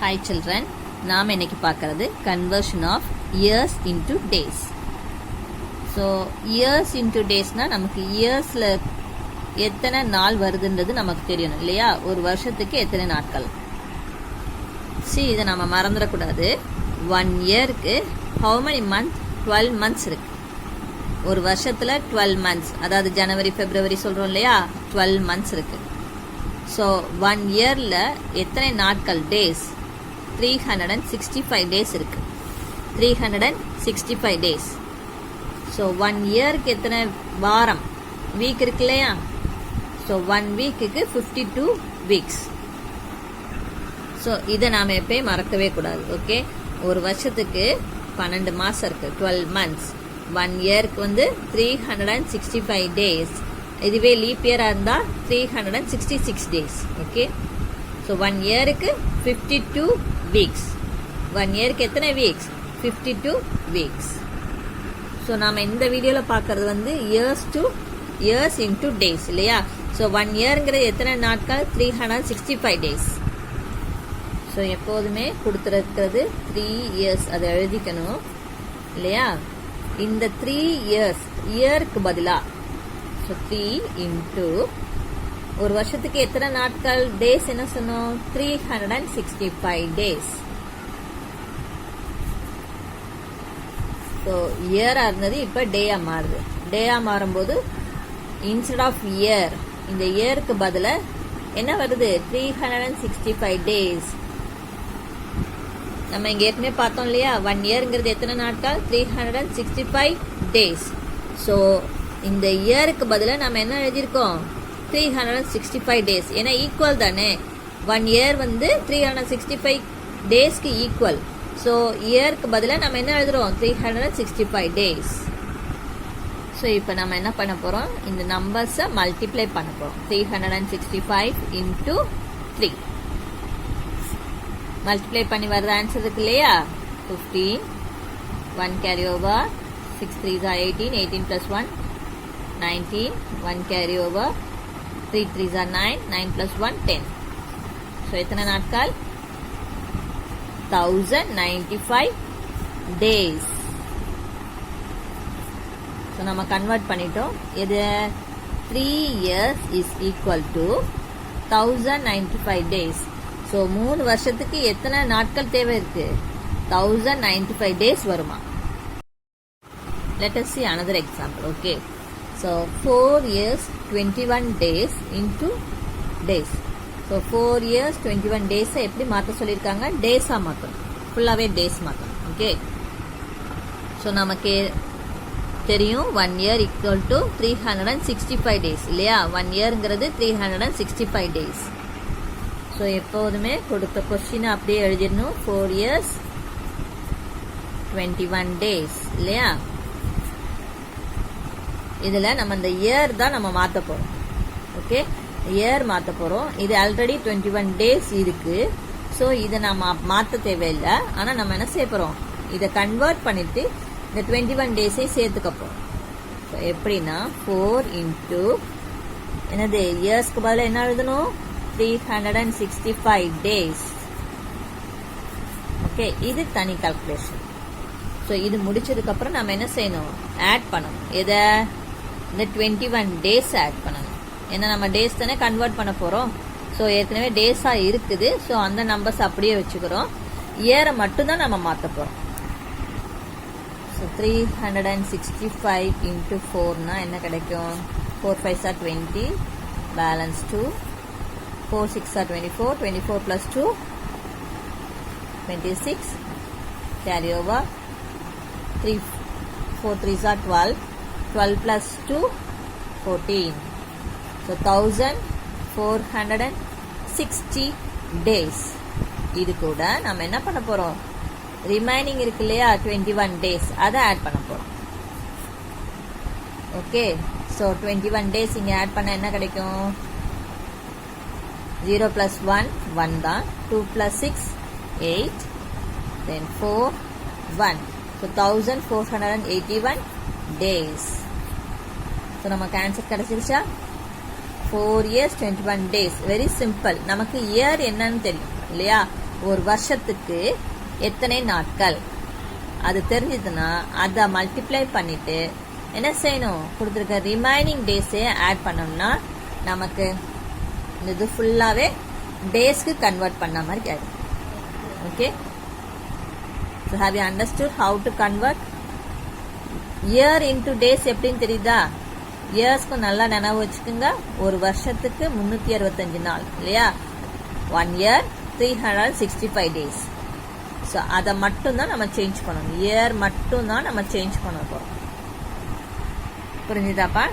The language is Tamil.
Hi children, நாம் இன்னைக்கு பார்க்கிறது conversion of years into days. So years into daysனா நமக்கு yearsல எத்தனை நாள் வருதுன்றது நமக்கு தெரியணும் இல்லையா? ஒரு வருஷத்துக்கு எத்தனை நாட்கள். இதை நம்ம மறந்துடக்கூடாது. 1 yearக்கு how many months? 12 months இருக்கு. ஒரு வருஷத்துல 12 months, அதாவது ஜனவரி பிப்ரவரி சொல்றோம் இல்லையா? 12 months இருக்கு. ஸோ 1 yearல எத்தனை நாட்கள் டேஸ்? 365 டேஸ் இருக்கு. 365 டேஸ். ஸோ 1 yearக்கு எத்தனை வாரம்? வீக் இருக்கு இல்லையா? So 1 weekக்கு 52 weeks. ஸோ இதை நாம் எப்பயும் மறக்கவே கூடாது. ஓகே, ஒரு வருஷத்துக்கு 12 மாதம் இருக்கு, 12 months. 1 yearக்கு 365 டேஸ். இதுவே லீப் இயரா இருந்தா 366 டேஸ். Okay, so 1 yearக்கு 52 weeks. 1 yearக்கு எத்தனை வீக்ஸ்? 52 வீக்ஸ். ஸோ நாம இந்த வீடியோல பார்க்கறது இயர்ஸ் இன்டு டேஸ் இல்லையா? ஸோ 1 yearங்கிறது எத்தனை நாட்கள்? 365 டேஸ். ஸோ எப்போதுமே கொடுத்துருக்கிறது 3 years, அதை எழுதிக்கணும் இல்லையா? இந்த 3 years இயருக்கு பதிலா, ஸோ 3 இன்டு ஒரு வருஷத்துக்கு எத்தனை நாட்கள்? டேஸ் என்ன சொன்னோம்? 365 டேஸ். ஸோ இயரா இருந்தது இப்ப டேயா மாறுது. டேயா மாறும்போது இன்ஸ்டெட் ஆஃப் இயர், இந்த இயருக்கு பதில என்ன வருது? 365 டேஸ். நம்ம இங்க ஏற்கனவே பார்த்தோம் இல்லையா? 1 yearங்கிறது எத்தனை நாட்கள்? 365 டேஸ். ஸோ இந்த இயருக்கு பதில நம்ம என்ன எழுதியிருக்கோம்? 365 டேஸ். ஏன்னா ஈக்குவல் தானே. 1 year 365 டேஸ்க்கு ஈக்குவல். ஸோ இயருக்கு பதில நம்ம என்ன எழுதுறோம்? 365 டேஸ். ஸோ இப்போ நம்ம என்ன பண்ண போறோம்? இந்த நம்பர்ஸை மல்டிப்ளை பண்ண போறோம். 365 இன்டூ 3 மல்டிப்ளை பண்ணி வர்ற ஆன்சர் இருக்கு இல்லையா? 15, 1 carry over, 6 3s are 18, 18 plus 1 19, 1 carry over, 3 3s are 9, 9 plus 1 10. So எத்தனை நாட்கள்? 1095 டேஸ். ஸோ நம்ம கன்வெர்ட் பண்ணிட்டோம். இது 3 years is equal to 1095 days. So 3 வருஷத்துக்கு எத்தனை நாட்கள் தேவை இருக்கு? 1095 டேஸ் வருமா? Let us see another example. Okay, so 4 years 21 days into days. So 4 years 21 days எப்படி மாத்த சொல்லிருக்காங்க? டேஸா மாத்தணும், ஃபுல்லாவே டேஸ் மாத்தணும். ஓகே, ஸோ நமக்கு தெரியும் 1 year equal to 365 days இல்லையா? 1 yearங்கிறது 365 days. ஸோ எப்போதுமே கொடுத்த கொஸ்டின் அப்படியே எழுதிடணும். 4 years 21 days இல்லையா? இதுல நம்ம இந்த இயர் தான் நம்ம மாத்த போறோம். ஓகே, இயர் மாத்த போறோம். இது ஆல்ரெடி 21 டேஸ் இருக்கு. ஸோ இதை நம்ம மாத்த தேவையில்லை. ஆனா நம்ம என்ன செய்ய போறோம்? இதை கன்வெர்ட் பண்ணிட்டு இந்த 21 டேஸை சேர்த்துக்க போறோம். எப்படின்னா 4 இன்டூ என்னது? இயர்ஸ்க்கு பதிலாக என்ன எழுதணும்? 365 டேஸ். ஓகே, இது தனி கால்குலேஷன். ஸோ இது முடிச்சதுக்கு அப்புறம் நம்ம என்ன செய்யணும்? ஆட் பண்ணணும். எதை? இந்த 21 டேஸ் ஆட் பண்ணணும். ஏன்னா நம்ம டேஸ் தானே கன்வெர்ட் பண்ண போறோம். ஸோ ஏற்கனவே டேஸா இருக்குது. ஸோ அந்த நம்பர்ஸ் அப்படியே வச்சுக்கிறோம். இயரை மட்டும் தான் நம்ம மாற்ற போறோம். ஸோ 365 இன்டூ 4னா என்ன கிடைக்கும்? 4 5s are 20, balance 2, 4 6 are 24, 24 plus 2 26, carry over, 3 4 3s are 12, 12 plus 2 14. So 1460 days. இது கூட நம்ம என்ன பண்ண போறோம்? ரிமைனிங் இருக்கு இல்லையா? 21 டேஸ், அதை ஆட் பண்ண போறோம். ஓகே, ஸோ 21 டேஸ் இங்க ஆட் பண்ண என்ன கிடைக்கும்? 0 plus 1 1 தான். 2 plus 6 8, then 4 1. So 1481 days. So நமக்கு ஆன்சர் கிடைச்சிருச்சா? 4 years 21 days. Very simple. நமக்கு இயர் என்னன்னு தெரியும் இல்லையா? ஒரு வருஷத்துக்கு எத்தனை நாட்கள் அது தெரிஞ்சதுன்னா அதை மல்டிப்ளை பண்ணிட்டு என்ன செய்யணும், கொடுத்துருக்க ரிமைனிங் டேஸே ஆட் பண்ணோம்னா நமக்கு இது ஃபுல்லாகவே டேஸ்க்கு கன்வெர்ட் பண்ண மாதிரி ஆயிடும். Okay, so have you understood how to convert year into days எப்படின்னு தெரியுதா? இயர்ஸ்க்கு நல்லா நினைவு வச்சுக்கோங்க. ஒரு வருஷத்துக்கு 365 நாள் இல்லையா? 1 year 365 days. ஸோ அதை மட்டும்தான் நம்ம சேஞ்ச் பண்ணணும். இயர் மட்டும்தான் நம்ம சேஞ்ச் பண்ண போகிறோம். புரிஞ்சுதாப்பா?